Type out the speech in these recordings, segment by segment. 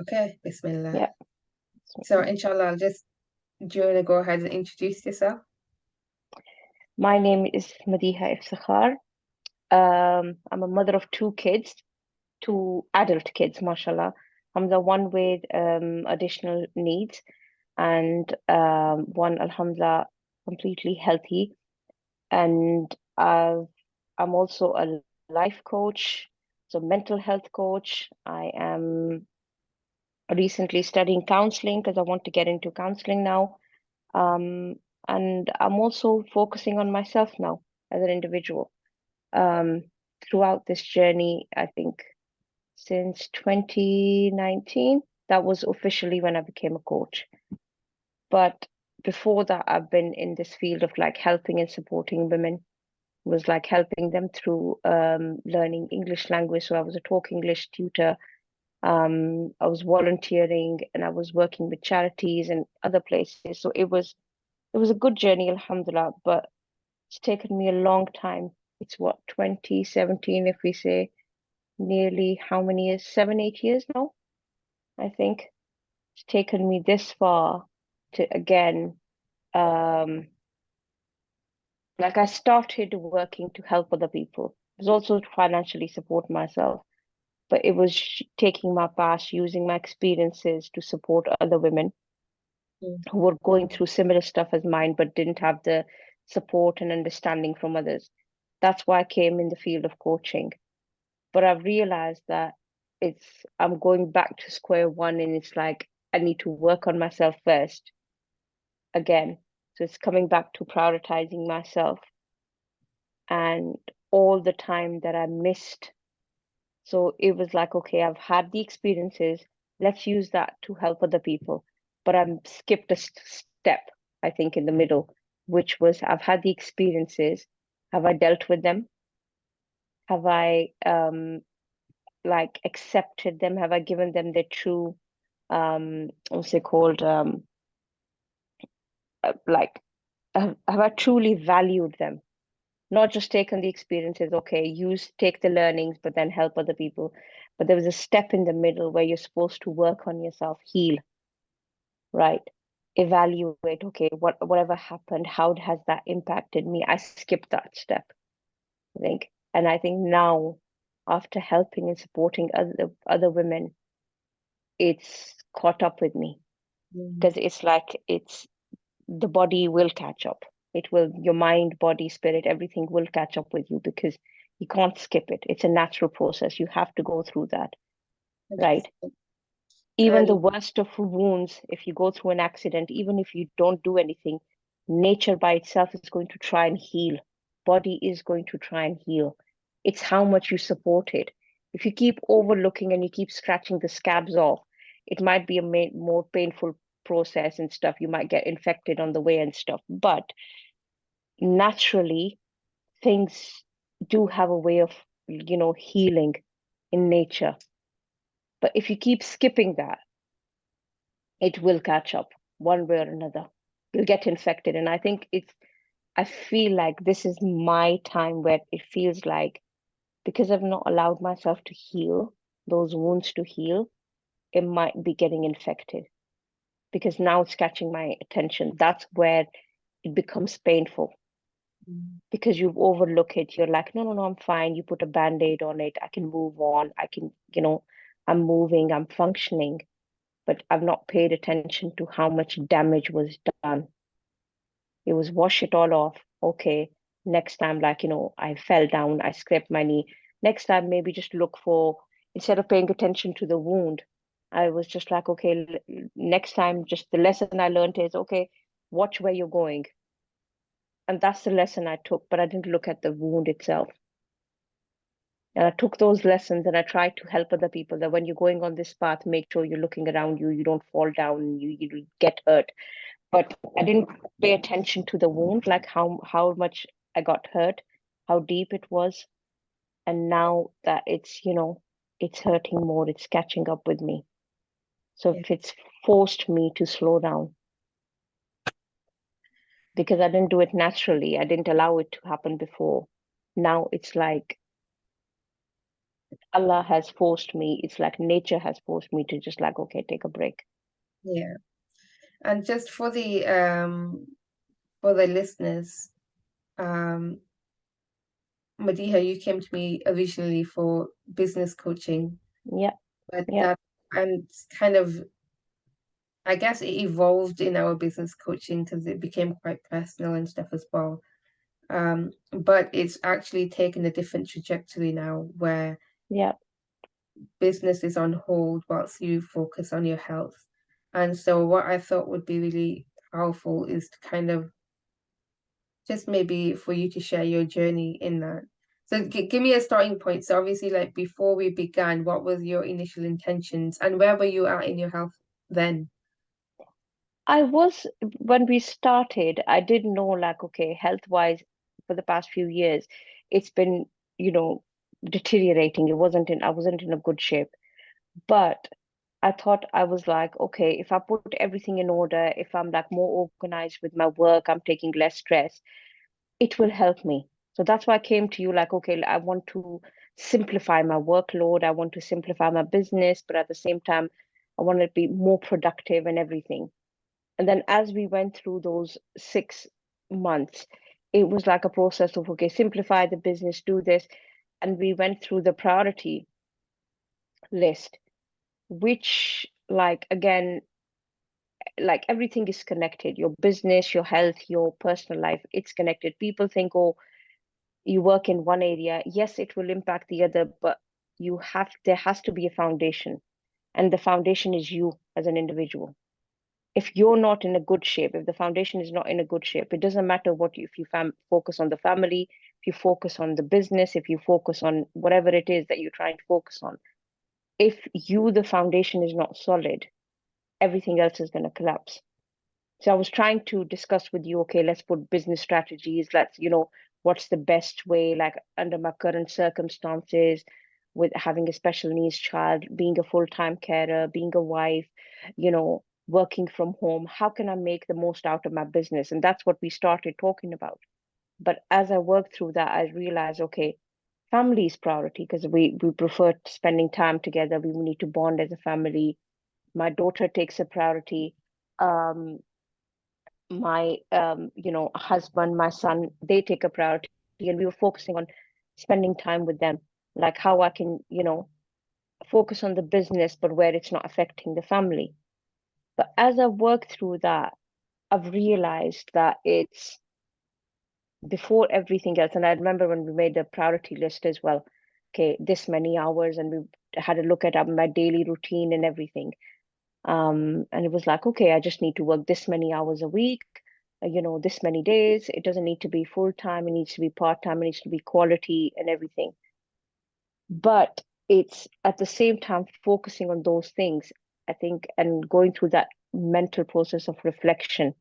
Okay, Bismillah. Yeah. So, inshallah, do you want to go ahead and introduce yourself? My name is Madiha Iftikhar. I'm a mother of two kids, two adult kids, mashallah. I'm the one with additional needs, and one, alhamdulillah, completely healthy. And I'm also a life coach, so mental health coach. I am recently studying counseling because I want to get into counseling now. Um, and I'm also focusing on myself now as an individual. Um, Throughout this journey, I think since 2019, that was officially when I became a coach. But before that, I've been in this field of like helping and supporting women, was like helping them through learning English language. So I was a talk English tutor. I was volunteering and I was working with charities and other places. So it was a good journey, alhamdulillah, but it's taken me a long time. It's what, 2017, if we say, nearly how many years? 7, 8 years now, I think. It's taken me this far to again, um, like I started working to help other people. It was also to financially support myself, but it was taking my past, using my experiences to support other women Mm. who were going through similar stuff as mine, but didn't have the support and understanding from others. That's why I came in the field of coaching. But I've realized that I'm going back to square one, and it's like I need to work on myself first again. So it's coming back to prioritizing myself and all the time that I missed. So it was like, okay, I've had the experiences. Let's use that to help other people. But I'm skipped a step, I think, in the middle, which was I've had the experiences. Have I dealt with them? Have I like accepted them? Have I given them their true what's it called? Like have I truly valued them? Not just taken the experiences, okay, take the learnings, but then help other people. But there was a step in the middle where you're supposed to work on yourself, heal, right? Evaluate, okay, whatever happened, how has that impacted me? I skipped that step, I think. And I think now, after helping and supporting other women, it's caught up with me Mm. because it's like it's the body will catch up. It will, your mind, body, spirit, everything will catch up with you because you can't skip it. It's a natural process. You have to go through that, right? 100%. Even the And worst of wounds, if you go through an accident, even if you don't do anything, nature by itself is going to try and heal. Body is going to try and heal. It's how much you support it. If you keep overlooking and you keep scratching the scabs off, it might be a more painful process and stuff. You might get infected on the way and stuff. But naturally, things do have a way of, healing in nature. But if you keep skipping that, it will catch up one way or another. You'll get infected. And I feel like this is my time where it feels like because I've not allowed myself to heal, those wounds to heal, it might be getting infected because now it's catching my attention. That's where it becomes painful mm, because you've overlooked it. You're like, no, no, no, I'm fine. You put a band-aid on it. I can move on. I'm moving, I'm functioning, but I've not paid attention to how much damage was done. It was wash it all off. Okay. Next time, like, I fell down, I scraped my knee. Next time, maybe just look for, instead of paying attention to the wound, I was just like, okay, next time, just the lesson I learned is, okay, watch where you're going. And that's the lesson I took, but I didn't look at the wound itself. And I took those lessons and I tried to help other people that when you're going on this path, make sure you're looking around you, you don't fall down, you get hurt. But I didn't pay attention to the wound, like how much I got hurt, how deep it was. And now that it's hurting more, it's catching up with me. So yeah, if it's forced me to slow down because I didn't do it naturally, I didn't allow it to happen before. Now it's like Allah has forced me. It's like nature has forced me to just like, okay, take a break. Yeah. And just for the listeners, um, Madiha, you came to me originally for business coaching, Yeah, but yeah, that and kind of I guess it evolved in our business coaching because it became quite personal and stuff as well. But it's actually taken a different trajectory now where yeah. business is on hold whilst you focus on your health. And so what I thought would be really powerful is to kind of just maybe for you to share your journey in that. So give me a starting point. So obviously, like before we began, what was your initial intentions and where were you at in your health then? I was, when we started, I didn't know like, okay, health-wise, for the past few years, it's been, you know, deteriorating. I wasn't in a good shape. But I thought I was like, okay, if I put everything in order, if I'm like more organized with my work, I'm taking less stress, it will help me. So that's why I came to you like, okay, I want to simplify my workload. I want to simplify my business, but at the same time, I want to be more productive and everything. And then as we went through those 6 months, it was like a process of, okay, simplify the business, do this. And we went through the priority list, which, like, again, like everything is connected. Your business, your health, your personal life, it's connected. People think, oh, you work in one area. Yes, it will impact the other, but there has to be a foundation. And the foundation is you as an individual. If you're not in a good shape, if the foundation is not in a good shape, it doesn't matter if you focus on the family, if you focus on the business, if you focus on whatever it is that you're trying to focus on. If the foundation is not solid, everything else is going to collapse. So I was trying to discuss with you, okay, let's put business strategies. What's the best way, like under my current circumstances, with having a special needs child, being a full-time carer, being a wife, working from home, how can I make the most out of my business? And that's what we started talking about. But as I worked through that, I realized, okay, family is priority because we prefer spending time together. We need to bond as a family. My daughter takes a priority. My husband, my son, they take a priority, and we were focusing on spending time with them, like how I can focus on the business but where it's not affecting the family. But as I work through that, I've realized that it's before everything else. And I remember when we made the priority list as well, okay, this many hours, and we had a look at my daily routine and everything. And it was like, okay, I just need to work this many hours a week, this many days. It doesn't need to be full time, it needs to be part time, it needs to be quality and everything. But it's at the same time focusing on those things, I think, and going through that mental process of reflection.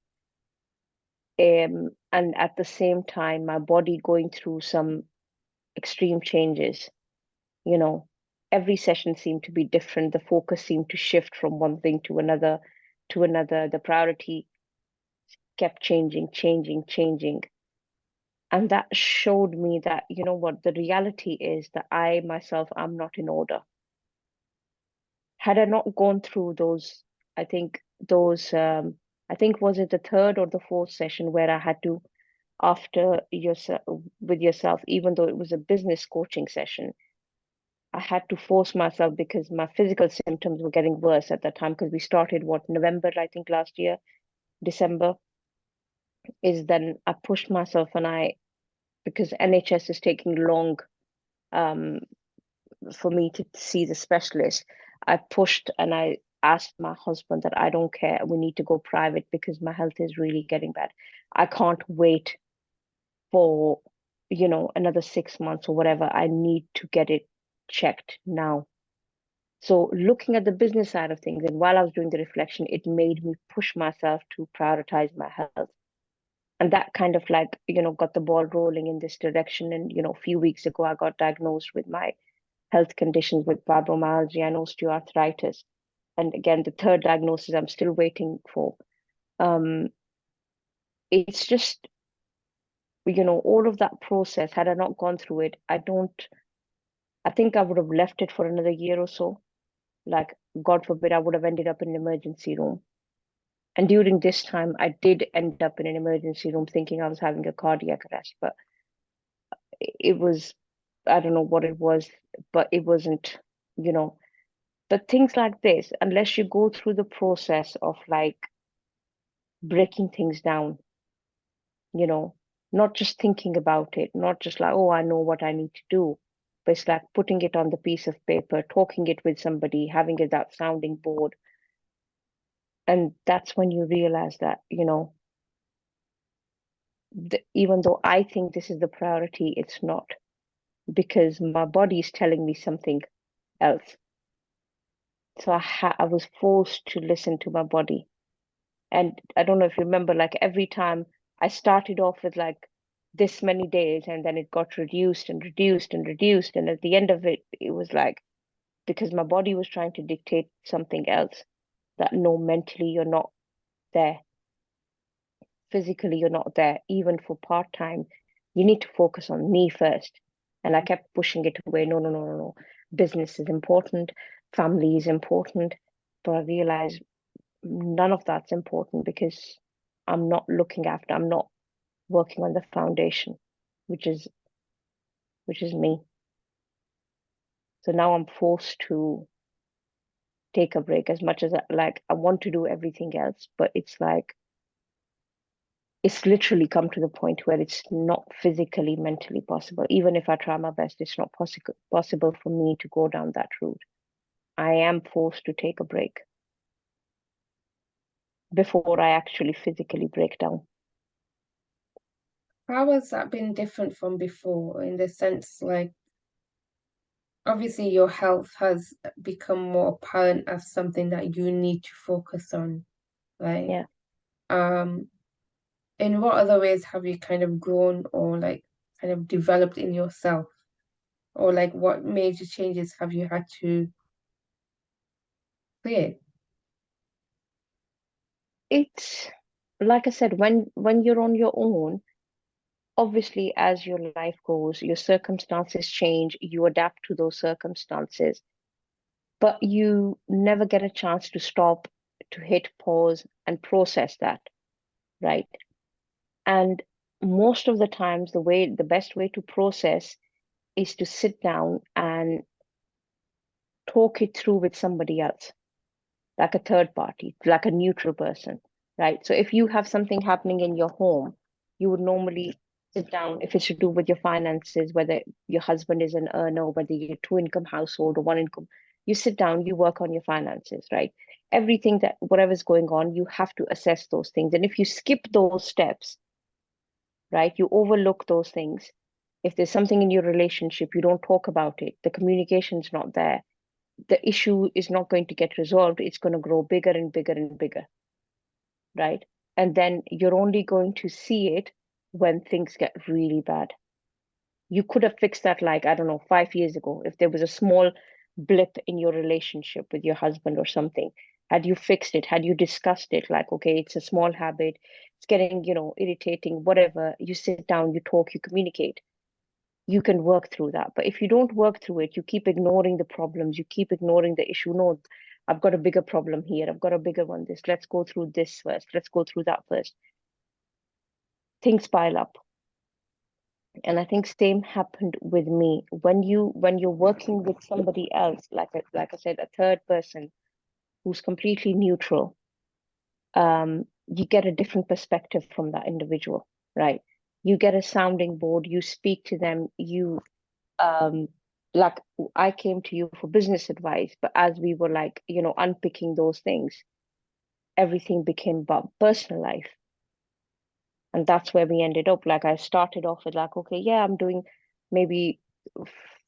And at the same time, my body going through some extreme changes, you know, every session seemed to be different. The focus seemed to shift from one thing to another. The priority kept changing, changing, changing. And that showed me that, you know what, the reality is that I myself am not in order. Had I not gone through those, I think I think was it the third or the fourth session where I had to, after yourself with yourself, even though it was a business coaching session, I had to force myself because my physical symptoms were getting worse at that time because we started November, I think last year, December, is then I pushed myself and because NHS is taking long um, for me to see the specialist, I pushed and I asked my husband that I don't care, we need to go private because my health is really getting bad. I can't wait for, another 6 months or whatever. I need to get it checked now. So looking at the business side of things, and while I was doing the reflection, it made me push myself to prioritize my health. And that kind of like, got the ball rolling in this direction. And, a few weeks ago, I got diagnosed with my health conditions with fibromyalgia and osteoarthritis. And again, the third diagnosis I'm still waiting for. Um, it's just, all of that process, had I not gone through it, I think I would have left it for another year or so. Like, God forbid, I would have ended up in an emergency room. And during this time, I did end up in an emergency room thinking I was having a cardiac arrest, but it was, I don't know what it was, but it wasn't, you know. But things like this, unless you go through the process of like breaking things down, you know, not just thinking about it, not just like, oh, I know what I need to do, but it's like putting it on the piece of paper, talking it with somebody, having it that sounding board. And that's when you realize that, you know, even though I think this is the priority, it's not, because my body is telling me something else. So I was forced to listen to my body. And I don't know if you remember, like every time I started off with like this many days, and then it got reduced and reduced and reduced. And at the end of it, it was like, because my body was trying to dictate something else, that no, mentally you're not there, physically you're not there, even for part time. You need to focus on me first. And I kept pushing it away. No, no, no, no, no. Business is important, family is important. But I realized none of that's important because I'm not working on the foundation, which is me. So now I'm forced to take a break as much as like I want to do everything else, but it's like it's literally come to the point where it's not physically, mentally possible. Even if I try my best, it's not possible for me to go down that route. I am forced to take a break before I actually physically break down. How has that been different from before in the sense like obviously your health has become more apparent as something that you need to focus on, right? Yeah. Um, in what other ways have you kind of grown or like kind of developed in yourself? Or like what major changes have you had to create? It's like I said, when you're on your own, obviously as your life goes, your circumstances change, you adapt to those circumstances, but you never get a chance to stop, to hit pause and process that, right? And most of the times, the best way to process is to sit down and talk it through with somebody else, like a third party, like a neutral person, right? So if you have something happening in your home, you would normally sit down, if it's to do with your finances, whether your husband is an earner, whether you're a two-income household or one income, you sit down, you work on your finances, right? Everything that whatever's going on, you have to assess those things. And if you skip those steps, right, you overlook those things. If there's something in your relationship, you don't talk about it, the communication's not there, the issue is not going to get resolved. It's going to grow bigger and bigger and bigger, right? And then you're only going to see it when things get really bad. You could have fixed that, like, I don't know, 5 years ago, if there was a small blip in your relationship with your husband or something. Had you fixed it? Had you discussed it? Like, okay, it's a small habit, it's getting, irritating, whatever. You sit down, you talk, you communicate, you can work through that. But if you don't work through it, you keep ignoring the problems, you keep ignoring the issue. No, I've got a bigger problem here. I've got a bigger one. Let's go through this first. Let's go through that first. Things pile up. And I think same happened with me. When you're working with somebody else, like I said, a third person who's completely neutral, you get a different perspective from that individual, right? You get a sounding board, you speak to them, um like I came to you for business advice, but as we were like, unpicking those things, everything became about personal life. And that's where we ended up. Like I started off with like, okay, yeah, I'm doing maybe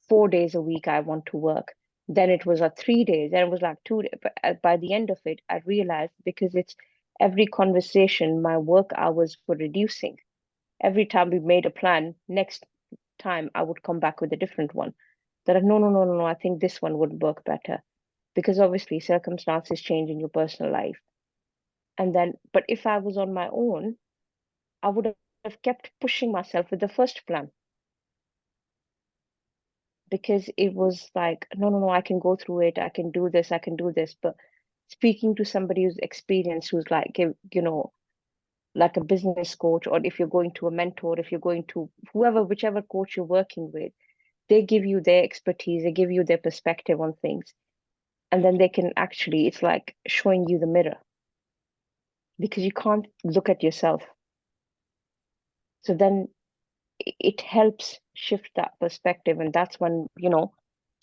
4 days a week I want to work. Then it was 3 days, then it was like 2 days. But by the end of it, I realized because it's every conversation, my work hours were reducing. Every time we made a plan, next time I would come back with a different one. That no, no, no, no, no, I think this one would work better. Because obviously circumstances change in your personal life. And then, but if I was on my own, I would have kept pushing myself with the first plan. because it was like, no, no, no, I can go through it. I can do this. I can do this. But speaking to somebody who's experienced, who's like, like a business coach, or if you're going to a mentor, if you're going to whoever, whichever coach you're working with, they give you their expertise, they give you their perspective on things. And then they can actually, it's like showing you the mirror because you can't look at yourself. So then it helps shift that perspective. And that's when,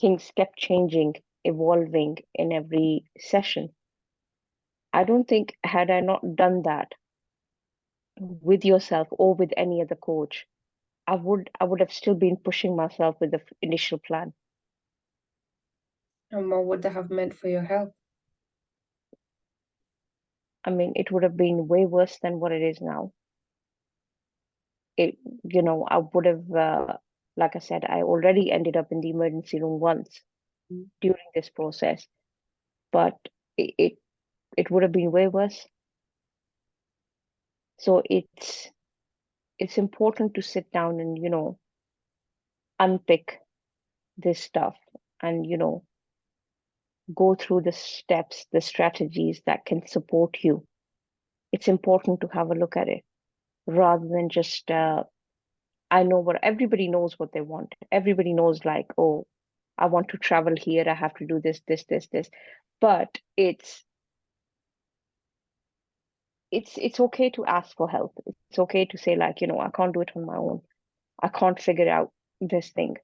things kept changing, evolving in every session. I don't think, had I not done that with yourself or with any other coach, I would have still been pushing myself with the initial plan. And what would that have meant for your health? I mean, it would have been way worse than what it is now. It, I would have, like I said, I already ended up in the emergency room once during this process, but it would have been way worse. So it's important to sit down and, unpick this stuff and, go through the steps, the strategies that can support you. It's important to have a look at it rather than just, I know what everybody knows what they want. Everybody knows, like, oh, I want to travel here. I have to do this, this, this, this. But it's okay to ask for help. It's okay to say, like, I can't do it on my own. I can't figure out this thing.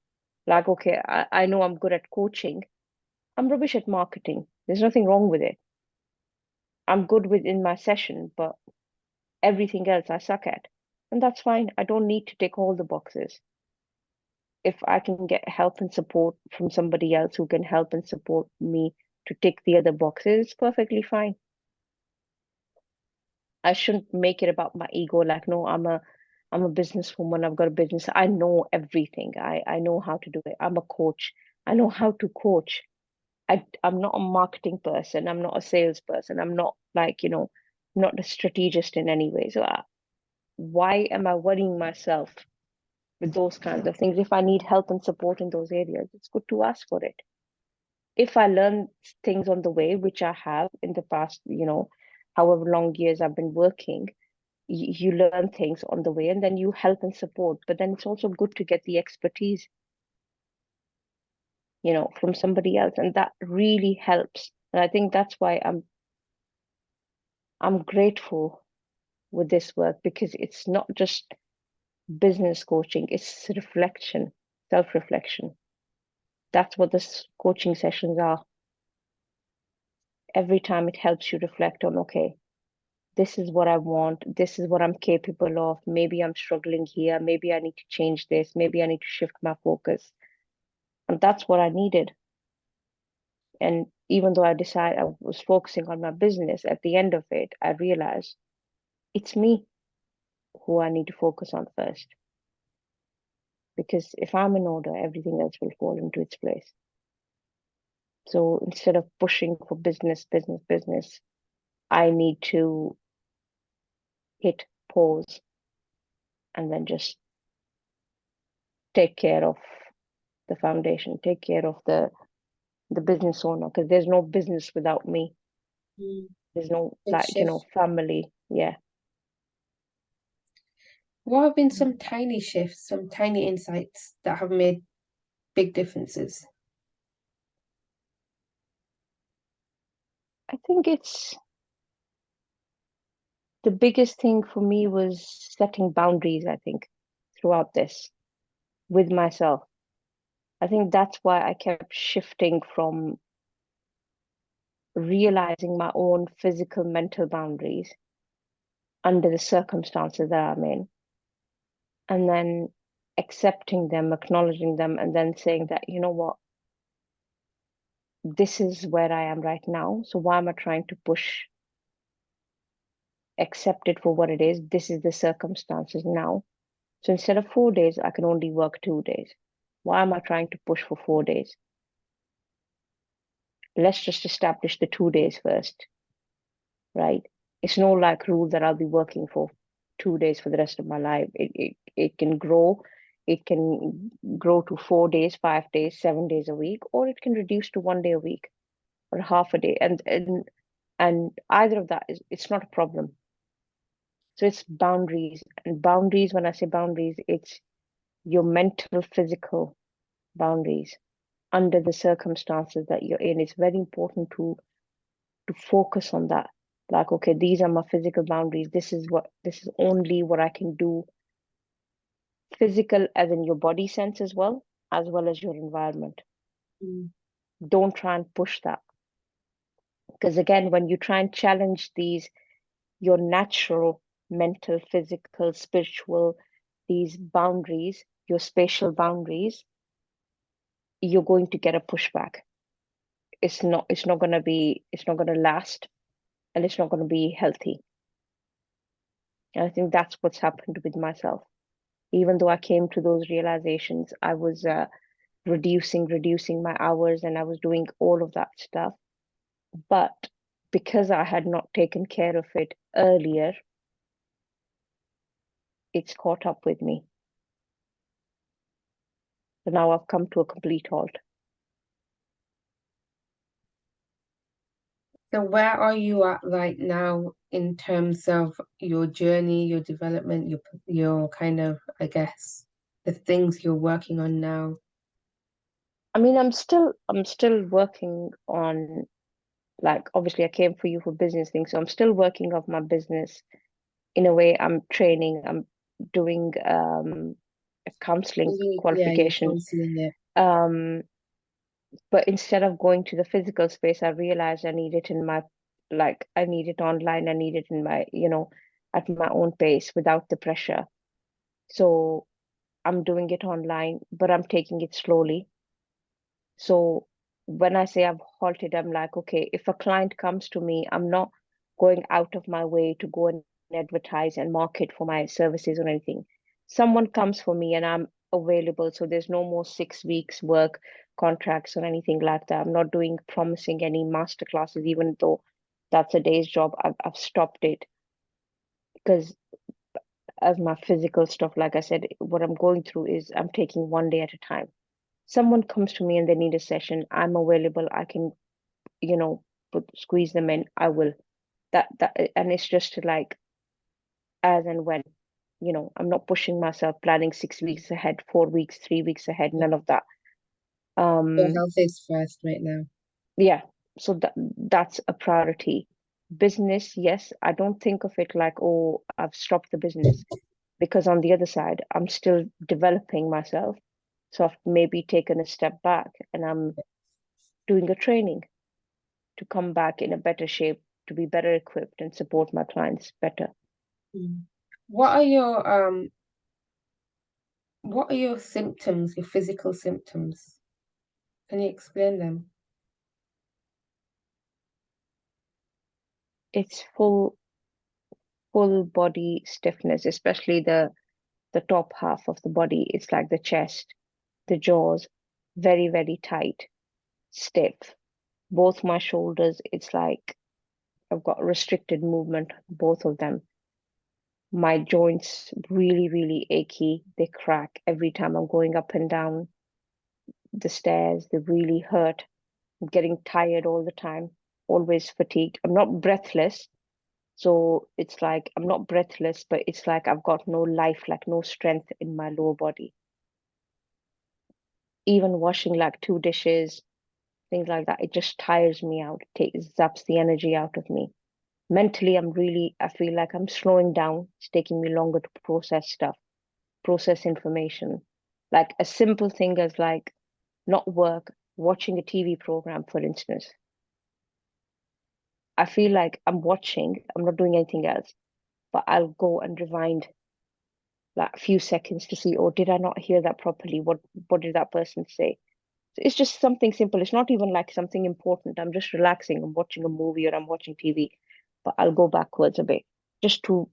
Like, okay, I know I'm good at coaching. I'm rubbish at marketing. There's nothing wrong with it. I'm good within my session, but everything else I suck at. And that's fine. I don't need to tick all the boxes. If I can get help and support from somebody else who can help and support me to tick the other boxes, it's perfectly fine. I shouldn't make it about my ego, like, no, I'm a businesswoman, I've got a business, I know everything. I know how to do it. I'm a coach. I know how to coach. I'm not a marketing person, I'm not a salesperson, I'm not like, not a strategist in any way. So why am I worrying myself with those kinds of things? If I need help and support in those areas, it's good to ask for it. If I learn things on the way, which I have in the past, however long years I've been working, you learn things on the way and then you help and support. But then it's also good to get the expertise, from somebody else. And that really helps. And I think that's why I'm grateful with this work, because it's not just business coaching, it's reflection, self-reflection. That's what this coaching sessions are. Every time it helps you reflect on, okay, this is what I want, this is what I'm capable of. Maybe I'm struggling here, maybe I need to change this, maybe I need to shift my focus. And that's what I needed. And even though I was focusing on my business, at the end of it, I realized it's me who I need to focus on first. Because if I'm in order, everything else will fall into its place. So instead of pushing for business, business, business, I need to hit pause and then just take care of the foundation, take care of the business owner, because there's no business without me. There's no, Big like, shift. family. Yeah. What have been some tiny shifts, some tiny insights that have made big differences? I think the biggest thing for me was setting boundaries, I think, throughout this with myself. I think that's why I kept shifting from realizing my own physical, mental boundaries under the circumstances that I'm in, and then accepting them, acknowledging them, and then saying that, you know what, this is where I am right now. So why am I trying to push? Accept it for what it is. This is the circumstances now. So instead of 4 days, I can only work 2 days. Why am I trying to push for 4 days? Let's just establish the 2 days first, right? It's no like rule that I'll be working for 2 days for the rest of my life. It can grow, It can grow to 4 days, 5 days, 7 days a week, or it can reduce to 1 day a week or half a day. And either of that is, it's not a problem. So it's boundaries. And boundaries, when I say boundaries, it's your mental, physical boundaries under the circumstances that you're in. It's very important to focus on that. Like, okay, these are my physical boundaries. This is only what I can do. Physical as in your body sense as well as your environment. Mm. Don't try and push that. Because again, when you try and challenge these, your natural, mental, physical, spiritual, these boundaries, your spatial boundaries, you're going to get a pushback. It's not gonna last, and it's not gonna be healthy. And I think that's what's happened with myself. Even though I came to those realizations, I was reducing my hours and I was doing all of that stuff. But because I had not taken care of it earlier, it's caught up with me. So now I've come to a complete halt. So where are you at right now in terms of your journey, your development, your kind of, I guess, the things you're working on now? I mean, I'm still working on, like, obviously I came for you for business things, so I'm still working off my business. In a way, I'm training, I'm doing a counseling Yeah, you're qualification. counseling it. Um, but instead of going to the physical space, I realized I need it in my, like, I need it online, I need it in my, at my own pace without the pressure. So I'm doing it online, but I'm taking it slowly. So when I say I've halted, I'm like, okay, if a client comes to me, I'm not going out of my way to go and advertise and market for my services or anything. Someone comes for me and I'm available. So there's no more 6 weeks work contracts or anything like that. I'm not doing promising any master classes, even though that's a day's job. I've stopped it because as my physical stuff, like I said, what I'm going through is I'm taking 1 day at a time. Someone comes to me and they need a session, I'm available. I can, squeeze them in. I will. And it's just like as and when, I'm not pushing myself, planning 6 weeks ahead, 4 weeks, 3 weeks ahead, Yeah. none of that. Your Um, health is first right now. yeah, so that's a priority. Business, yes, I don't think of it like, oh, I've stopped the business, because on the other side, I'm still developing myself. So I've maybe taken a step back and I'm doing a training to come back in a better shape, to be better equipped and support my clients better. Mm. What are your symptoms, your physical symptoms? Can you explain them? It's full body stiffness, especially the top half of the body. It's like the chest, the jaws, very, very tight, stiff. Both my shoulders, it's like I've got restricted movement, both of them. My joints really, really achy. They crack every time I'm going up and down the stairs. They really hurt. I'm getting tired all the time, always fatigued. I'm not breathless. So it's like I'm not breathless, but it's like I've got no life, like no strength in my lower body. Even washing like two dishes, things like that, it just tires me out. It zaps the energy out of me. Mentally, I feel like I'm slowing down. It's taking me longer to process stuff, process information. Like a simple thing as like not work, watching a TV program, for instance. I feel like I'm not doing anything else, but I'll go and rewind like a few seconds to see, oh, did I not hear that properly? What did that person say? So it's just something simple. It's not even like something important. I'm just relaxing. I'm watching a movie or I'm watching TV, but I'll go backwards a bit just to,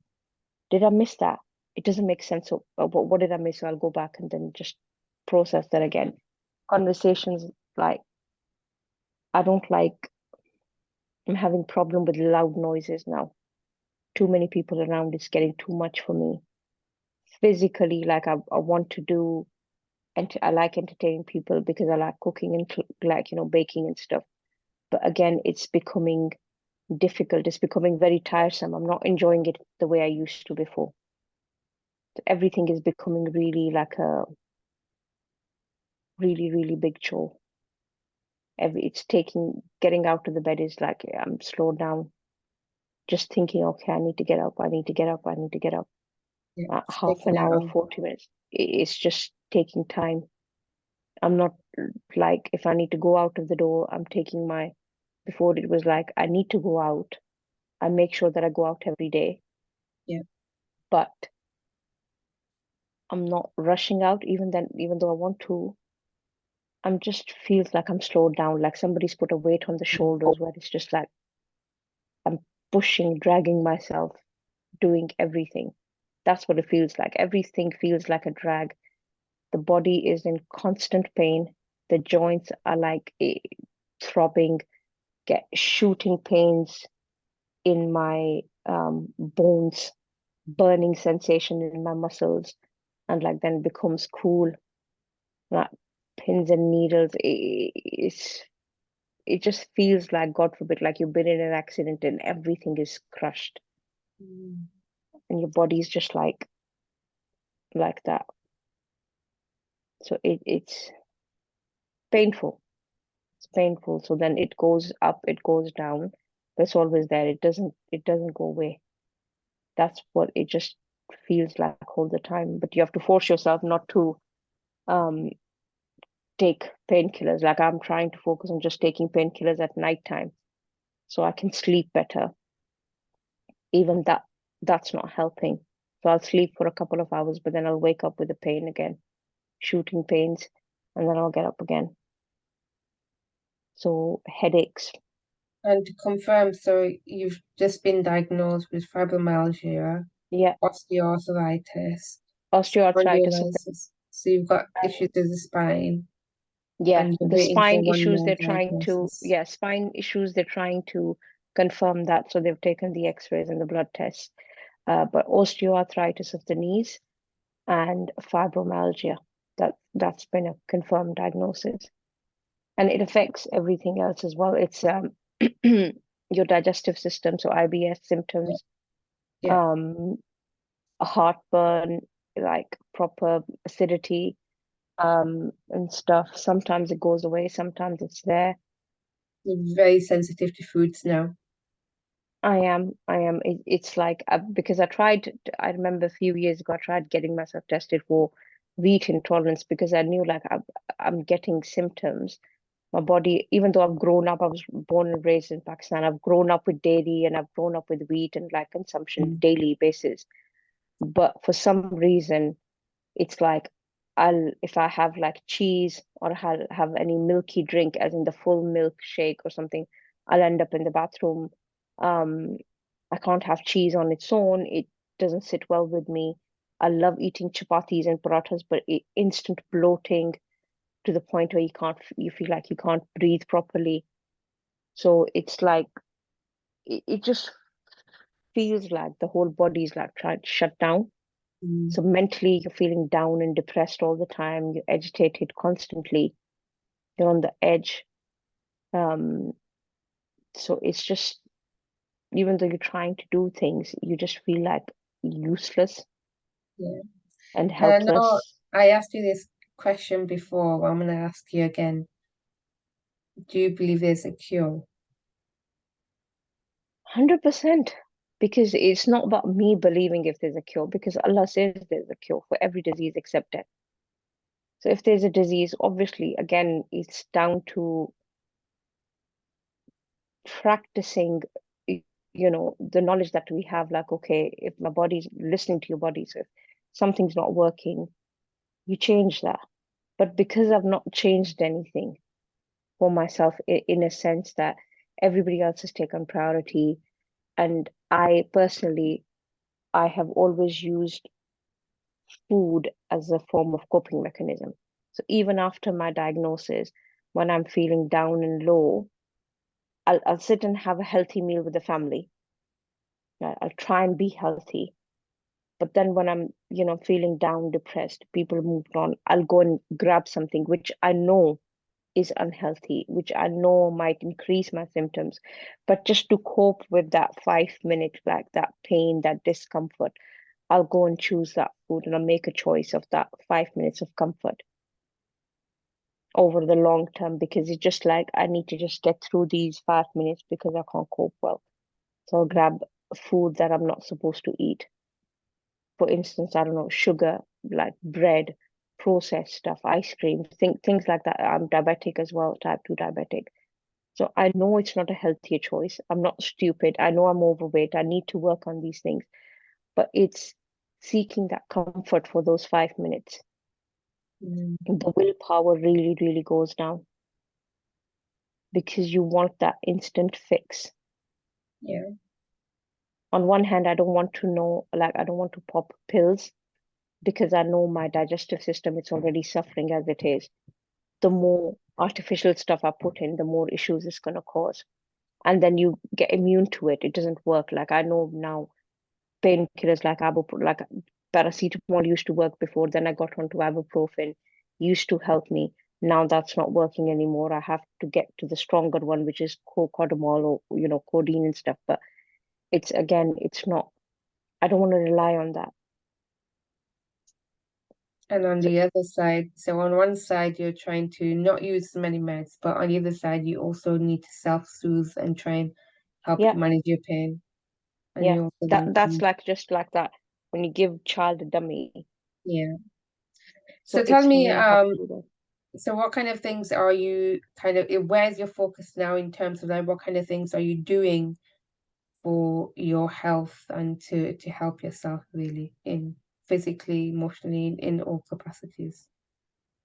did I miss that? It doesn't make sense. So what did I miss? So I'll go back and then just process that again. Conversations, like I don't like, I'm having problem with loud noises now. Too many people around, it's getting too much for me. physically, like I want to do, and I like entertaining people because I like cooking and like, baking and stuff. But again, it's becoming difficult. It's becoming very tiresome. I'm not enjoying it the way I used to before. Everything is becoming really like a really, really big chore. It's taking, getting out of the bed is like I'm slowed down. Just thinking, okay, I need to get up. I need to get up. I need to get up. Yeah, it's Half taking an it hour, on. 40 minutes. It's just taking time. I'm not like, if I need to go out of the door, I'm taking my, before it was like, I need to go out. I make sure that I go out every day, Yeah. but I'm not rushing out even then, even though I want to. I'm just feels like I'm slowed down, like somebody's put a weight on the shoulders where it's just like I'm pushing, dragging myself, doing everything. That's what it feels like. Everything feels like a drag. The body is in constant pain. The joints are like throbbing, get shooting pains in my bones, burning sensation in my muscles, and like then becomes cool, like pins and needles. It just feels like, God forbid, like you've been in an accident and everything is crushed, Mm. and your body's just like that. So it's painful. It's painful. So then it goes up, it goes down, but it's always there. It doesn't go away. That's what it just feels like all the time. But you have to force yourself not to um take painkillers. Like I'm trying to focus on just taking painkillers at nighttime so I can sleep better. Even that's not helping. So I'll sleep for a couple of hours, but then I'll wake up with the pain again, shooting pains, and then I'll get up again. So headaches. And to confirm, so you've just been diagnosed with fibromyalgia, Yeah, osteoarthritis, osteoarthritis of the, spondylosis. So you've got issues with the spine, yeah, and you're the waiting for spine one issues more they're trying to, diagnosis. yeah, spine issues they're trying to confirm that. So they've taken the x-rays and the blood tests. But osteoarthritis of the knees and fibromyalgia, that's been a confirmed diagnosis. And it affects everything else as well. It's your digestive system, so IBS Yeah, symptoms, yeah. um, a heartburn, like proper acidity, and stuff. Sometimes it goes away, sometimes it's there. You're very sensitive to foods now. I am. It's like because I remember a few years ago, I tried getting myself tested for wheat intolerance because I knew like I'm getting symptoms. My body, even though I've grown up, I was born and raised in Pakistan, I've grown up with dairy and I've grown up with wheat and like consumption Mm. daily basis. But for some reason, it's like if I have like cheese or have any milky drink, as in the full milk shake or something, I'll end up in the bathroom. Um, I can't have cheese on its own. It doesn't sit well with me. I love eating chapatis and parathas, but instant bloating to the point where you feel like you can't breathe properly. So it's like it just feels like the whole body is like trying to shut down. Mm. So mentally, you're feeling down and depressed all the time. You're agitated constantly. You're on the edge. Um, so it's just, even though you're trying to do things, you just feel like useless Yeah. and And I know helpless. I asked you this question before, but I'm going to ask you again. Do you believe there's a cure? 100%. Because it's not about me believing if there's a cure, because Allah says there's a cure for every disease except death. So if there's a disease, obviously, again, it's down to practicing, the knowledge that we have, like, okay, if my body's listening to your body, so if something's not working, you change that. But because I've not changed anything for myself in a sense that everybody else has taken priority, and I personally, I have always used food as a form of coping mechanism. So even after my diagnosis, when I'm feeling down and low, I'll sit and have a healthy meal with the family. Right? I'll try and be healthy. But then when I'm, feeling down, depressed, people moved on, I'll go and grab something which I know is unhealthy, which I know might increase my symptoms. But just to cope with that 5 minute, like that pain, that discomfort, I'll go and choose that food and I'll make a choice of that 5 minutes of comfort over the long term, because it's just like I need to just get through these 5 minutes because I can't cope well. So I'll grab food that I'm not supposed to eat. For instance, I don't know, sugar, like bread, processed stuff, ice cream, things like that. I'm diabetic as well, type 2 diabetic. So I know it's not a healthier choice. I'm not stupid. I know I'm overweight. I need to work on these things. But it's seeking that comfort for those 5 minutes. Mm. The willpower really, really goes down because you want that instant fix. Yeah. On one hand, I don't want to know, like, I don't want to pop pills because I know my digestive system is already suffering as it is. The more artificial stuff I put in, the more issues it's going to cause. And then you get immune to it. It doesn't work. Like, I know now painkillers like like paracetamol used to work before. Then I got onto ibuprofen, used to help me. Now that's not working anymore. I have to get to the stronger one, which is cocodamol or codeine and stuff. But it's again, it's not. I don't want to rely on that. And on So the other side, so on one side, you're trying to not use many meds, but on the other side, you also need to self-soothe and try and help yeah, manage your pain. And yeah. you also That want that's to, like just like that when you give child a dummy. yeah. So So tell it's for me, me. I have to do that. so what kind of things are you kind of, where's your focus now in terms of like what kind of things are you doing for your health and to help yourself really in physically, emotionally, in all capacities?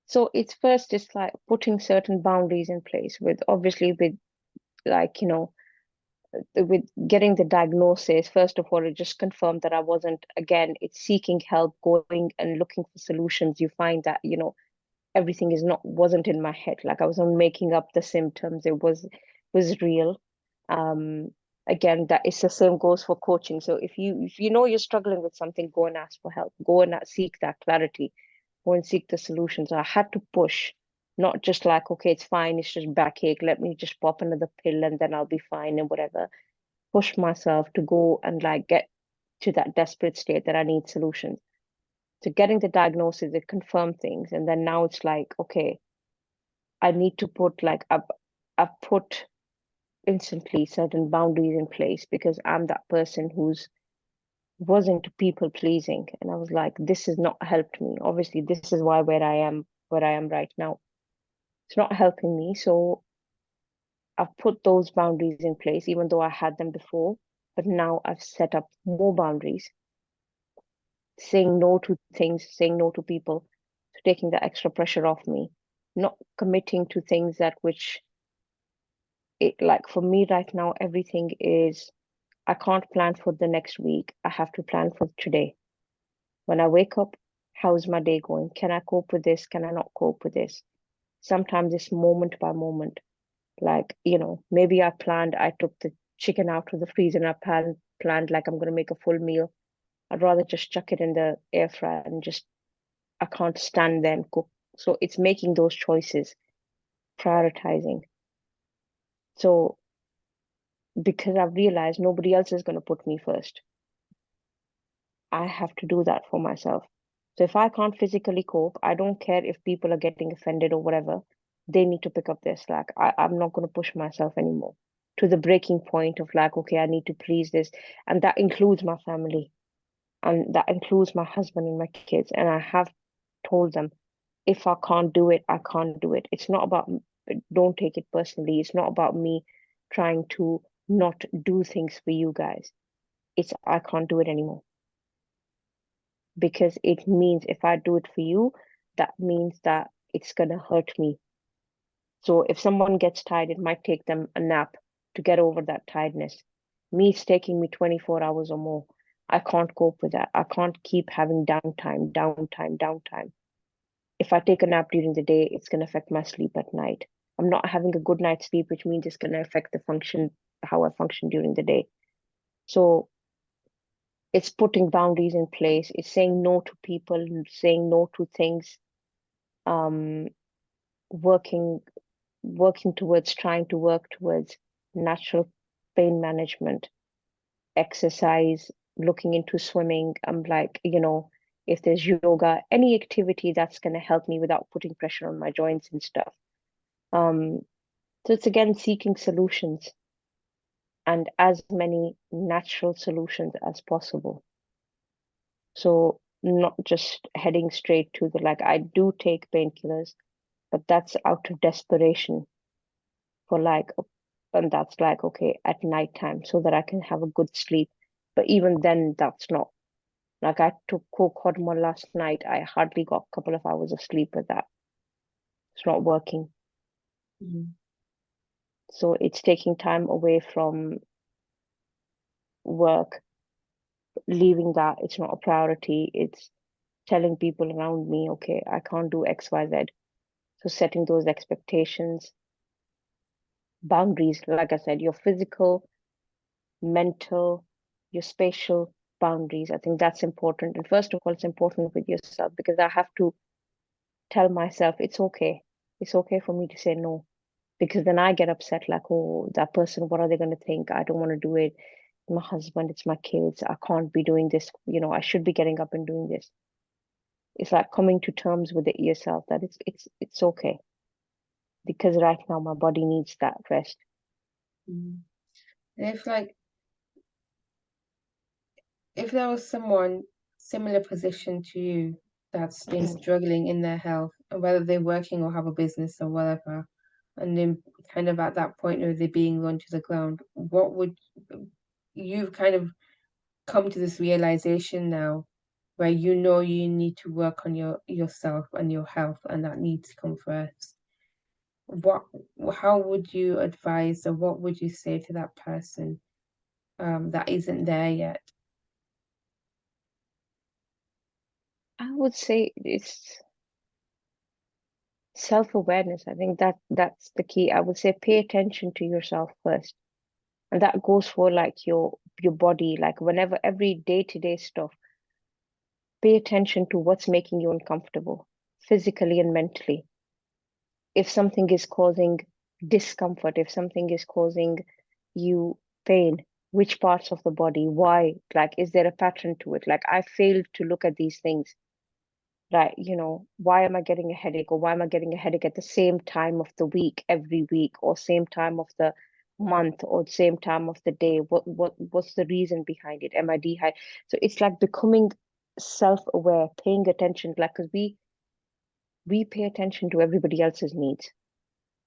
So it's first just like putting certain boundaries in place with obviously with like with getting the diagnosis. First of all, it just confirmed that I wasn't, again, it's seeking help, going and looking for solutions. You find that everything wasn't in my head, like I wasn't making up the symptoms. It was real. um Again, that is the same goes for coaching. So if you know you're struggling with something, go and ask for help, go and seek that clarity, go and seek the solutions. I had to push, not just like, okay, it's fine, it's just backache, let me just pop another pill and then I'll be fine and whatever. Push myself to go and like get to that desperate state that I need solutions. So getting the diagnosis, it confirmed things. And then now it's like, okay, I need to put like I've put instantly certain boundaries in place because I'm that person who's wasn't people pleasing. And I was like, this has not helped me. Obviously, this is why where I am right now. It's not helping me. So I've put those boundaries in place, even though I had them before. But now I've set up more boundaries, saying no to things, saying no to people, to taking the extra pressure off me, not committing to things that which it like for me right now, everything is I can't plan for the next week. I have to plan for today. When I wake up, how's my day going? Can I cope with this? Can I not cope with this? Sometimes it's moment by moment. Like, maybe I took the chicken out of the freezer and I planned like I'm going to make a full meal. I'd rather just chuck it in the air fryer and just, I can't stand there and cook. So it's making those choices, prioritizing. So because I've realized nobody else is going to put me first, I have to do that for myself. So if I can't physically cope, I don't care if people are getting offended or whatever, they need to pick up their slack. I'm not going to push myself anymore to the breaking point of like, okay, I need to please this. And that includes my family and that includes my husband and my kids. And I have told them, if I can't do it, I can't do it. It's not about, don't take it personally. It's not about me trying to not do things for you guys. It's, I can't do it anymore because it means if I do it for you, that means that it's gonna hurt me. So if someone gets tired, it might take them a nap to get over that tiredness. Me, it's taking me 24 hours or more. I can't cope with that. I can't keep having downtime, downtime, downtime. If I take a nap during the day, it's gonna affect my sleep at night. I'm not having a good night's sleep, which means it's gonna affect how I function during the day. So It's putting boundaries in place. It's saying no to people, saying no to things, um, working trying to work towards natural pain management, exercise, looking into swimming. I'm like, if there's yoga, any activity that's going to help me without putting pressure on my joints and stuff. Um, so it's again seeking solutions and as many natural solutions as possible. So not just heading straight to the like, I do take painkillers, but that's out of desperation for like, and that's like, okay, at nighttime so that I can have a good sleep. But even then, that's not. Like I took co-codamol last night. I hardly got a couple of hours of sleep with that. It's not working. Mm. So it's taking time away from work, leaving that. It's not a priority. It's telling people around me, okay, I can't do X, Y, Z. So setting those expectations, boundaries, like I said, your physical, mental, your spatial boundaries. I think that's important. And first of all, it's important with yourself because I have to tell myself it's okay. It's okay for me to say no. Because then I get upset, like, oh, that person, what are they going to think? I don't want to do it. My husband, it's my kids. I can't be doing this. I should be getting up and doing this. It's like coming to terms with it yourself that it's okay because right now my body needs that rest. Mm. And if there was someone similar position to you that's been Mm. struggling in their health, and whether they're working or have a business or whatever, and then kind of at that point where they're being run to the ground, what would you've kind of come to this realization now where you need to work on yourself and your health and that needs to come first. What how would you advise or what would you say to that person that isn't there yet? I would say it's self-awareness. I think that's the key. I would say pay attention to yourself first. And that goes for like your body, like whenever every day-to-day stuff, pay attention to what's making you uncomfortable, physically and mentally. If something is causing discomfort, if something is causing you pain, which parts of the body, why? Like, is there a pattern to it? Like, I failed to look at these things. Right, why am I getting a headache, or why am I getting a headache at the same time of the week, every week, or same time of the month, or same time of the day? What's the reason behind it? Am I dehydrated? So it's like becoming self-aware, paying attention, like because we pay attention to everybody else's needs.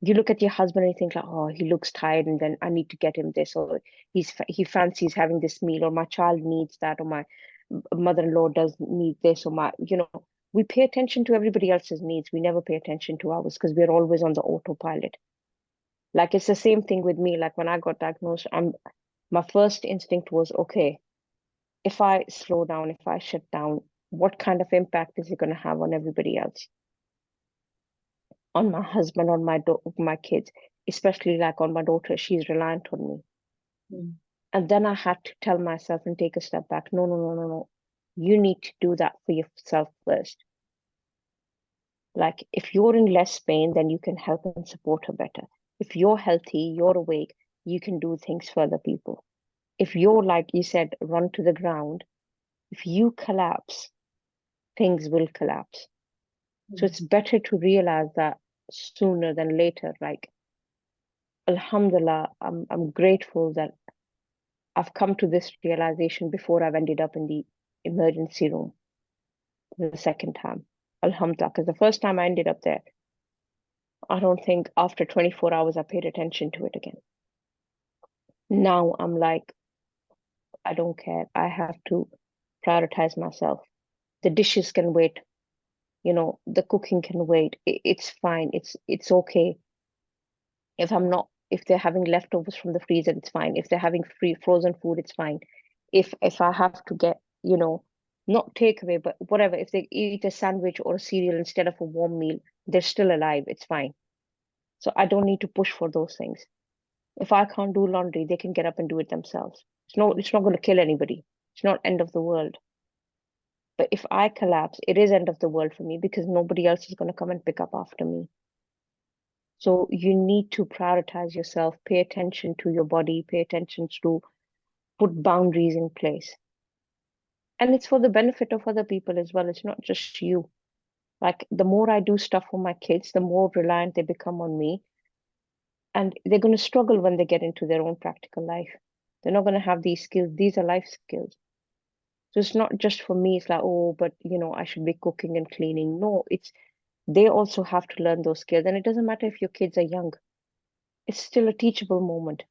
You look at your husband and you think like, oh, he looks tired, and then I need to get him this, or he fancies having this meal, or my child needs that, or my mother-in-law does need this, or we pay attention to everybody else's needs. We never pay attention to ours because we're always on the autopilot. Like it's the same thing with me. Like when I got diagnosed, my first instinct was, okay, if I slow down, if I shut down, what kind of impact is it going to have on everybody else? On my husband, on my kids, especially like on my daughter. She's reliant on me. Mm. And then I had to tell myself and take a step back. No, no, no, no, no. You need to do that for yourself first. Like if you're in less pain, then you can help and support her better. If you're healthy, you're awake, you can do things for other people. If you're, like you said, run to the ground, if you collapse, things will collapse. So Mm. it's better to realize that sooner than later. Like, Alhamdulillah, I'm grateful that I've come to this realization before I've ended up in the emergency room the second time. Alhamdulillah, because the first time I ended up there, I don't think after 24 hours I paid attention to it again. Now I'm like, I don't care. I have to prioritize myself. The dishes can wait, the cooking can wait. It's fine. It's okay. If they're having leftovers from the freezer, it's fine. If they're having free frozen food, it's fine. If I have to get, not takeaway, but whatever, if they eat a sandwich or a cereal instead of a warm meal, they're still alive. It's fine. So I don't need to push for those things. If I can't do laundry, they can get up and do it themselves. It's not going to kill anybody. It's not end of the world. But if I collapse, it is end of the world for me because nobody else is going to come and pick up after me. So you need to prioritize yourself, pay attention to your body, pay attention to put boundaries in place. And it's for the benefit of other people as well. It's not just you. Like the more I do stuff for my kids, the more reliant they become on me. And they're going to struggle when they get into their own practical life. They're not going to have these skills. These are life skills. So it's not just for me. It's like, oh, but I should be cooking and cleaning. No, they also have to learn those skills. And it doesn't matter if your kids are young. It's still a teachable moment.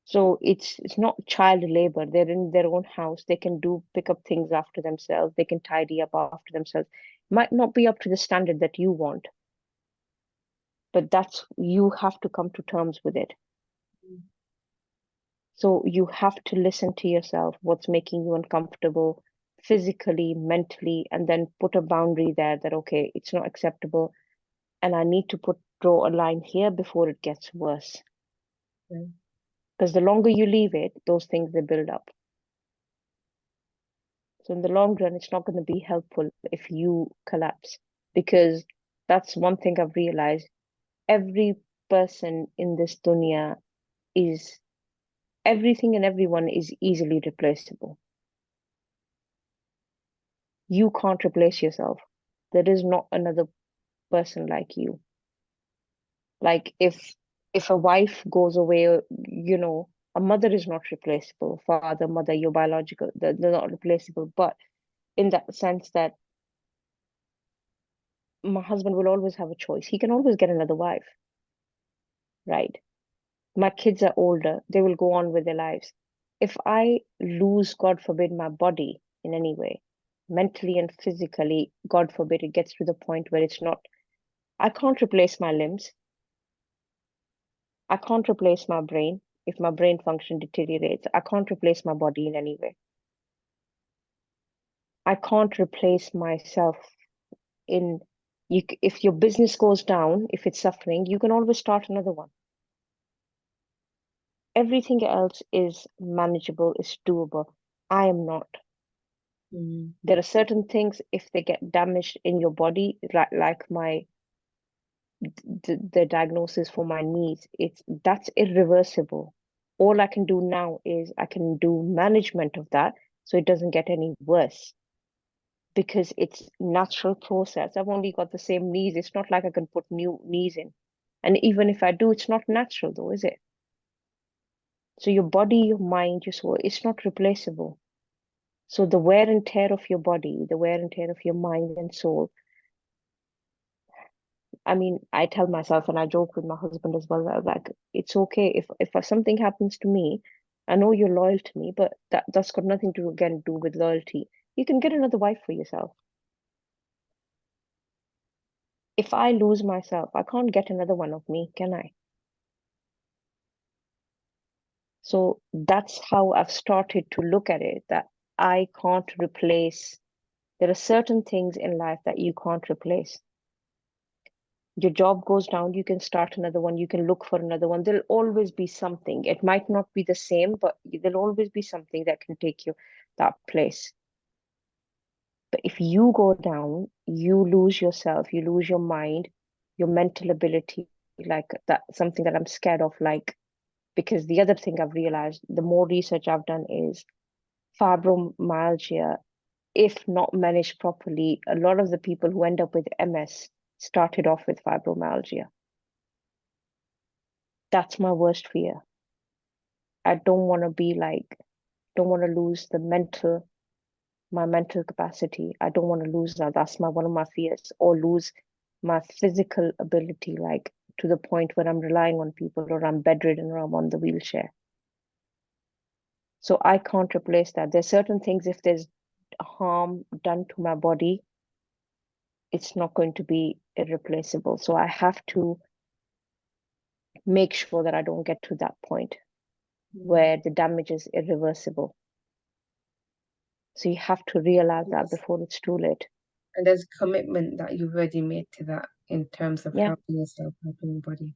So it's not child labor. They're in their own house. They can pick up things after themselves. They can tidy up after themselves. Might not be up to the standard that you want, but you have to come to terms with it. So you have to listen to yourself, what's making you uncomfortable physically, mentally, and then put a boundary there that, okay, it's not acceptable. And I need to draw a line here before it gets worse. Because the longer you leave it, those things, they build up. So in the long run, it's not going to be helpful if you collapse, because that's one thing I've realized. Every person in this dunya everything and everyone is easily replaceable. You can't replace yourself. There is not another person like you. Like if a wife goes away, a mother is not replaceable. Father, mother, your biological, they're not replaceable. But in that sense that my husband will always have a choice. He can always get another wife, right? My kids are older. They will go on with their lives. If I lose, God forbid, my body in any way, mentally and physically, God forbid, it gets to the point where I can't replace my limbs. I can't replace my brain. If my brain function deteriorates, I can't replace my body in any way. I can't replace myself if your business goes down, if it's suffering, you can always start another one. Everything else is manageable, is doable. I am not. There are certain things, if they get damaged in your body, like the diagnosis for my knees, that's irreversible. All I can do now is I can do management of that so it doesn't get any worse, because it's natural process. I've only got the same knees. It's not like I can put new knees in. And even if I do, it's not natural though, is it? So your body, your mind, your soul, it's not replaceable. So the wear and tear of your body, the wear and tear of your mind and soul, I mean, I tell myself, and I joke with my husband as well, like, it's okay if something happens to me, I know you're loyal to me, but that's got nothing to again do with loyalty. You can get another wife for yourself. If I lose myself, I can't get another one of me, can I? So that's how I've started to look at it, that I can't replace. There are certain things in life that you can't replace. Your job goes down, you can start another one, you can look for another one. There'll always be something. It might not be the same, but there'll always be something that can take you that place. But if you go down, you lose yourself, you lose your mind, your mental ability, like that, something that I'm scared of, like, because the other thing I've realized, the more research I've done, is fibromyalgia, if not managed properly, a lot of the people who end up with MS started off with fibromyalgia. That's my worst fear. I don't want to don't want to lose my mental capacity. I don't want to lose that. That's one of my fears, or lose my physical ability, like to the point where I'm relying on people, or I'm bedridden, or I'm on the wheelchair. So I can't replace that. There's certain things, if there's harm done to my body, it's not going to be irreplaceable. So I have to make sure that I don't get to that point where the damage is irreversible. So you have to realize that before it's too late. And there's a commitment that you've already made to that in terms of Yeah, helping yourself, helping your body.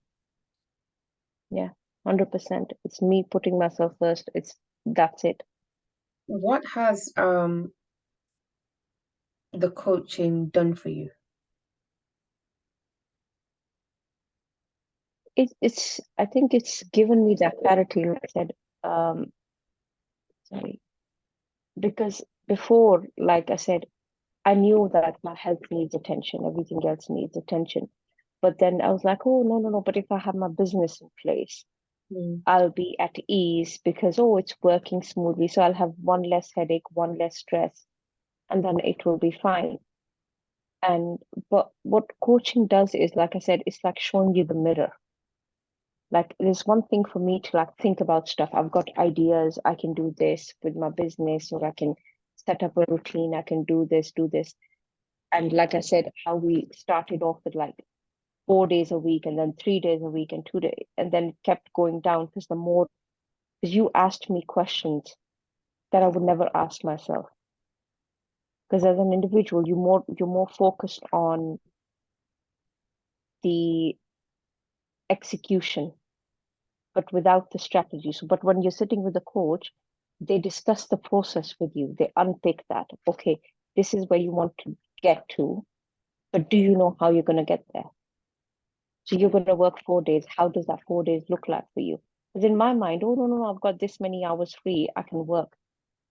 yeah, 100%. It's me putting myself first. That's it. what has the coaching done for you? It's I think it's given me that clarity, like I said, um, sorry, because before, like I said, I knew that my health needs attention, everything else needs attention. But then I was like, oh, no, no, no. But if I have my business in place, Mm, I'll be at ease because, oh, it's working smoothly. So I'll have one less headache, one less stress, and then it will be fine. And but what coaching does is, like I said, it's like showing you the mirror. Like there's one thing for me to like think about stuff. I've got ideas, I can do this with my business, or I can set up a routine, I can do this. And like I said, how we started off with like 4 days a week and then 3 days a week and 2 days, and then it kept going down because the more, because you asked me questions that I would never ask myself. Because as an individual, you're more focused on the execution, but without the strategy. So, but when you're sitting with a coach, they discuss the process with you. They unpick that. Okay, this is where you want to get to, but do you know how you're going to get there? So you're going to work 4 days. How does that 4 days look like for you? Because in my mind, oh no, no, no, I've got this many hours free, I can work.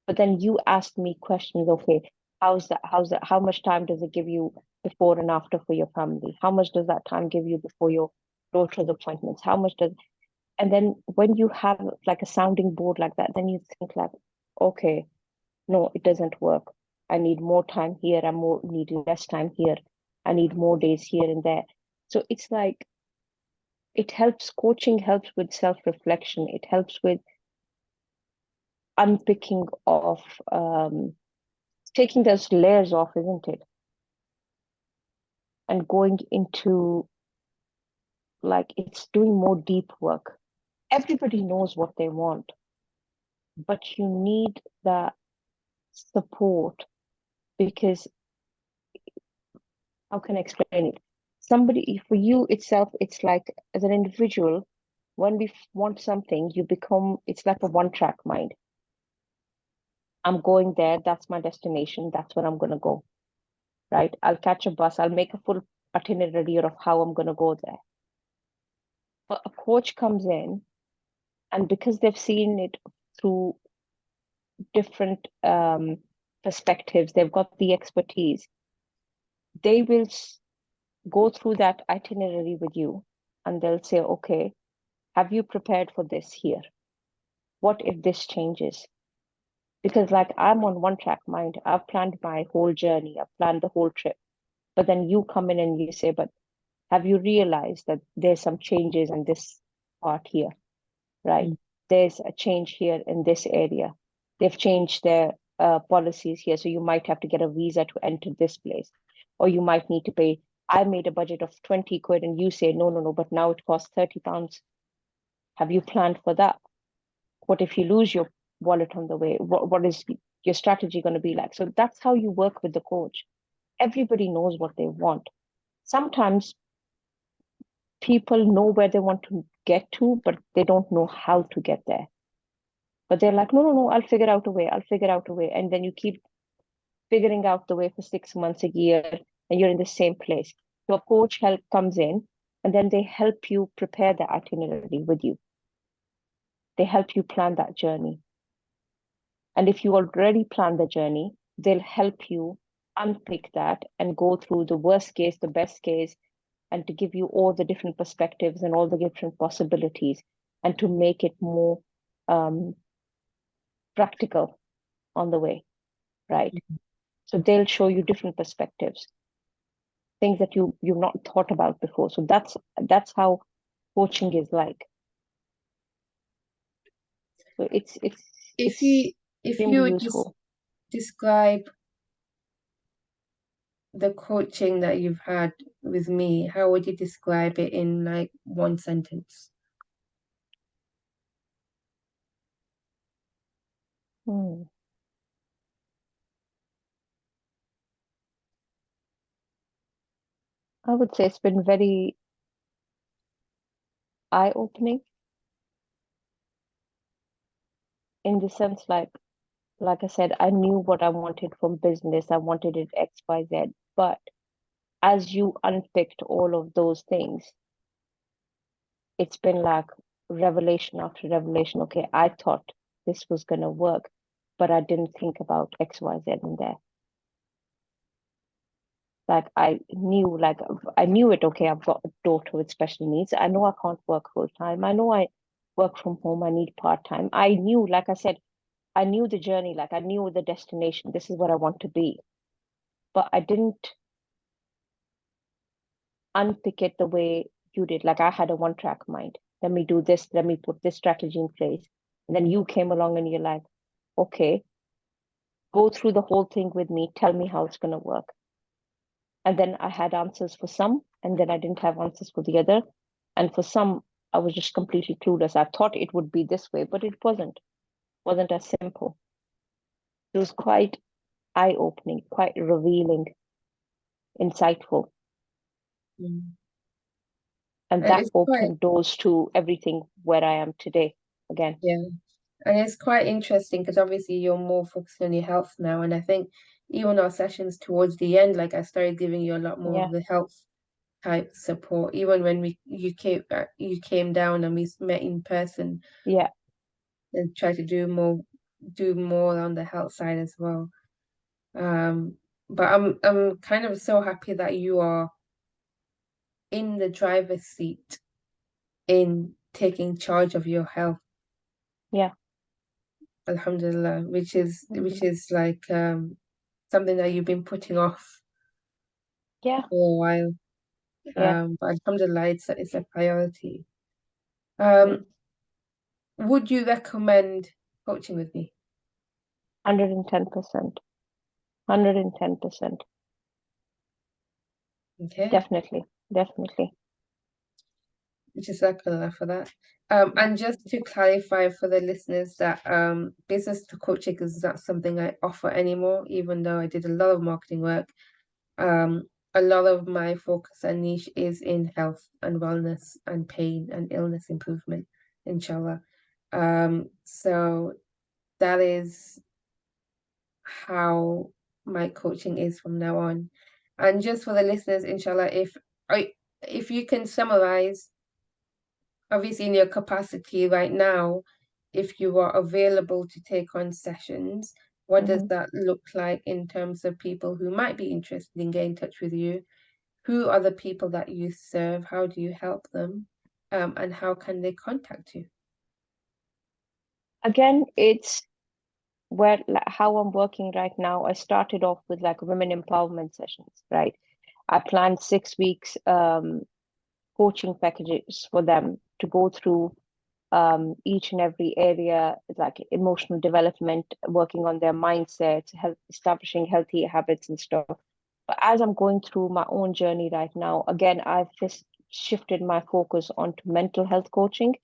But then you asked me questions, okay, how's that, how much time does it give you before and after for your family? How much does that time give you before your daughter's appointments? How much does, and then when you have like a sounding board like that, then you think like, okay, no, it doesn't work. I need more time here, I more need less time here, I need more days here and there. So it's like it helps, coaching helps with self-reflection, it helps with unpicking of taking those layers off, isn't it? And going into like it's doing more deep work. Everybody knows what they want, but you need that support because how can I explain it? Somebody, for you itself, it's like as an individual, when we want something, you become, it's like a one-track mind. I'm going there, that's my destination, that's where I'm going to go, right? I'll catch a bus, I'll make a full itinerary of how I'm going to go there. But a coach comes in, and because they've seen it through different perspectives, they've got the expertise, they will go through that itinerary with you and they'll say, okay, have you prepared for this here? What if this changes? Because, like, I'm on one track mind, I've planned my whole journey, I've planned the whole trip. But then you come in and you say, but have you realized that there's some changes in this part here, right? mm, There's a change here in this area. They've changed their policies here. So you might have to get a visa to enter this place, or you might need to pay. I made a budget of 20 quid, and you say, no, no, no, but now it costs 30 pounds. Have you planned for that? What if you lose your wallet on the way? What is your strategy going to be like? So that's how you work with the coach. Everybody knows what they want. Sometimes people know where they want to get to, but they don't know how to get there. But they're like, no, no, no, I'll figure out a way. I'll figure out a way. And then you keep figuring out the way for 6 months, a year, and you're in the same place. So a coach help comes in, and then they help you prepare the itinerary with you. They help you plan that journey. And if you already plan the journey, they'll help you unpick that and go through the worst case, the best case, and to give you all the different perspectives and all the different possibilities and to make it more um, practical on the way, right? mm. So they'll show you different perspectives, things that you've not thought about before. So that's how coaching is like. So If it's you if extremely you would just useful. describe the coaching that you've had with me, how would you describe it in like one sentence? Hmm. I would say it's been very eye-opening in the sense like Like I said, I knew what I wanted from business. I wanted it X, Y, Z. But as you unpicked all of those things, it's been like revelation after revelation. Okay, I thought this was gonna work, but I didn't think about X, Y, Z in there. Like I knew it. Okay, I've got a daughter with special needs. I know I can't work full time. I know I work from home. I need part time. I knew, like I said, I knew the journey. Like I knew the destination. This is what I want to be. But I didn't unpick it the way you did. Like I had a one track mind. Let me do this. Let me put this strategy in place. And then you came along and you're like, okay, go through the whole thing with me. Tell me how it's gonna work. And then I had answers for some, and then I didn't have answers for the other. And for some, I was just completely clueless. I thought it would be this way, but it wasn't as simple. It was quite eye-opening, quite revealing, insightful. Mm. And And that it's quite, opened doors to everything where I am today again. yeah, and it's quite interesting because obviously you're more focused on your health now. And I think even our sessions towards the end, like I started giving you a lot more Yeah, of the health type support. Even when you came down and we met in person yeah, and tried to do more on the health side as well. Um, but I'm kind of so happy that you are in the driver's seat in taking charge of your health, yeah. Alhamdulillah, which Alhamdulillah. is like something that you've been putting off Yeah, for a while. yeah. But Alhamdulillah, it's a priority. It is Um, would you recommend coaching with me? 110%. 110%. Okay. Definitely, definitely. Jazakallah for that. And just to clarify for the listeners that business to coaching is not something I offer anymore, even though I did a lot of marketing work. Um, a lot of my focus and niche is in health and wellness and pain and illness improvement, inshallah. So that is how my coaching is from now on. And just for the listeners, inshallah, if you can summarize obviously in your capacity right now, if you are available to take on sessions, what does Hmm. that look like in terms of people who might be interested in getting in touch with you? Who are the people that you serve? How do you help them? And how can they contact you? Again, it's where like, how I'm working right now. I started off with like women empowerment sessions, right? I planned 6 weeks coaching packages for them to go through each and every area, like emotional development, working on their mindsets, establishing healthy habits and stuff. But as I'm going through my own journey right now, again, I've just shifted my focus onto mental health coaching.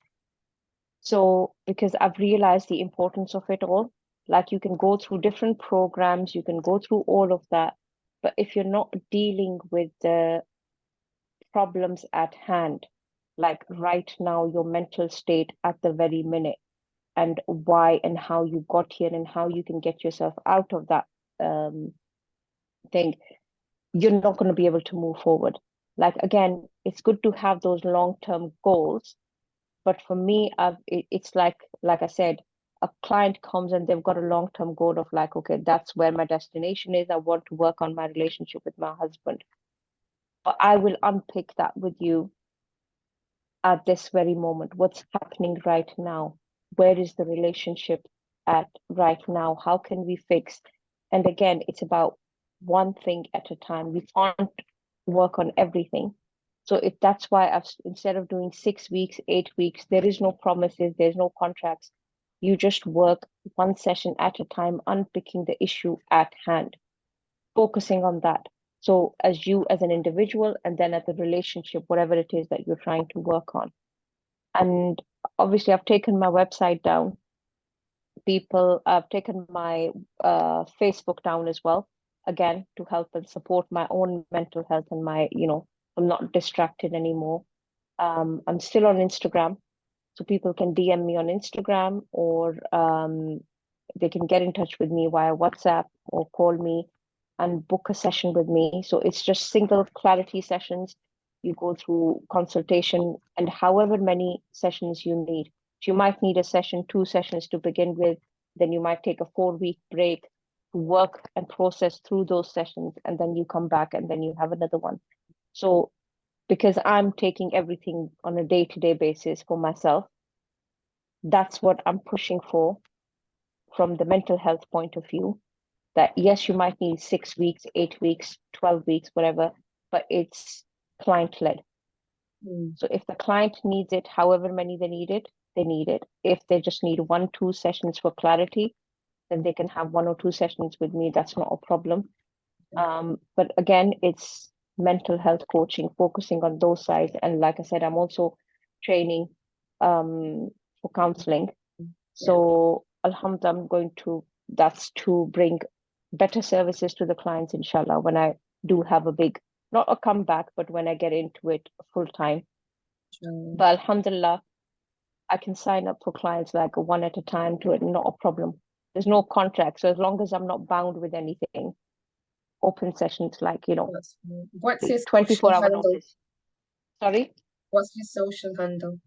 So, because I've realized the importance of it all, like you can go through different programs, you can go through all of that, but if you're not dealing with the problems at hand, like right now, your mental state at the very minute, and why and how you got here and how you can get yourself out of that thing, you're not going to be able to move forward. Like, again, it's good to have those long-term goals. But for me, it's like I said, a client comes and they've got a long-term goal of like, okay, that's where my destination is. I want to work on my relationship with my husband. But I will unpick that with you at this very moment. What's happening right now? Where is the relationship at right now? How can we fix? And again, it's about one thing at a time. We can't work on everything. So if that's why instead of doing 6 weeks, 8 weeks, there is no promises, there's no contracts. You just work one session at a time, unpicking the issue at hand, focusing on that. So as you as an individual, and then at the relationship, whatever it is that you're trying to work on. And obviously, I've taken my website down. I've taken my Facebook down as well, again, to help and support my own mental health and I'm not distracted anymore. I'm still on Instagram, so people can DM me on Instagram or they can get in touch with me via WhatsApp or call me and book a session with me. So it's just single clarity sessions. You go through consultation and however many sessions you need. So you might need a session, 2 sessions to begin with, then you might take a 4-week break to work and process through those sessions, and then you come back and then you have another one. So because I'm taking everything on a day-to-day basis for myself, that's what I'm pushing for from the mental health point of view. That yes, you might need 6 weeks, 8 weeks, 12 weeks, whatever, but it's client led. So if the client needs it, however many they need it, they need it. If they just need 1-2 sessions for clarity, then they can have 1 or 2 sessions with me. That's not a problem. But again, it's mental health coaching, focusing on those sides. And like I said, I'm also training for counseling. So Alhamdulillah, that's to bring better services to the clients, inshallah, when I do have a big, not a comeback, but when I get into it full time. But Alhamdulillah, I can sign up for clients like one at a time to it, not a problem. There's no contract. So as long as I'm not bound with anything, open sessions like, What's his 24-hour notice. Sorry? What's his social handle?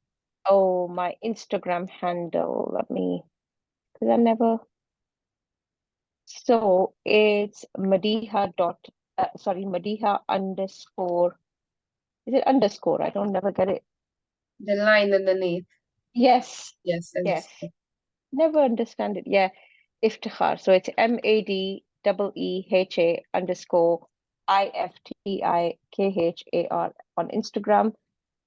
Oh, my Instagram handle. Because I never. So it's Madiha _ is it underscore? I don't never get it. The line underneath. Yes. Yes. Never understand it. Yeah. Iftikhar. So it's MADEEHA _IFTIKHAR on Instagram.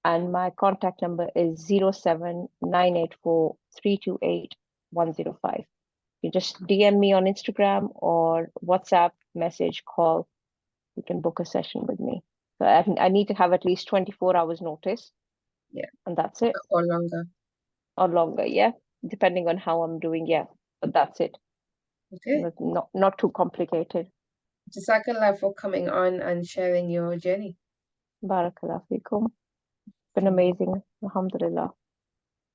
And my contact number is 07984328105. You just DM me on Instagram or WhatsApp, message, call. You can book a session with me. So I need to have at least 24 hours notice. Yeah. And that's it. Or longer. Or longer, yeah. Depending on how I'm doing, yeah. But that's it. Okay. Not too complicated. Jazakallah for coming on and sharing your journey. Barakallah fikum. Been amazing. Alhamdulillah.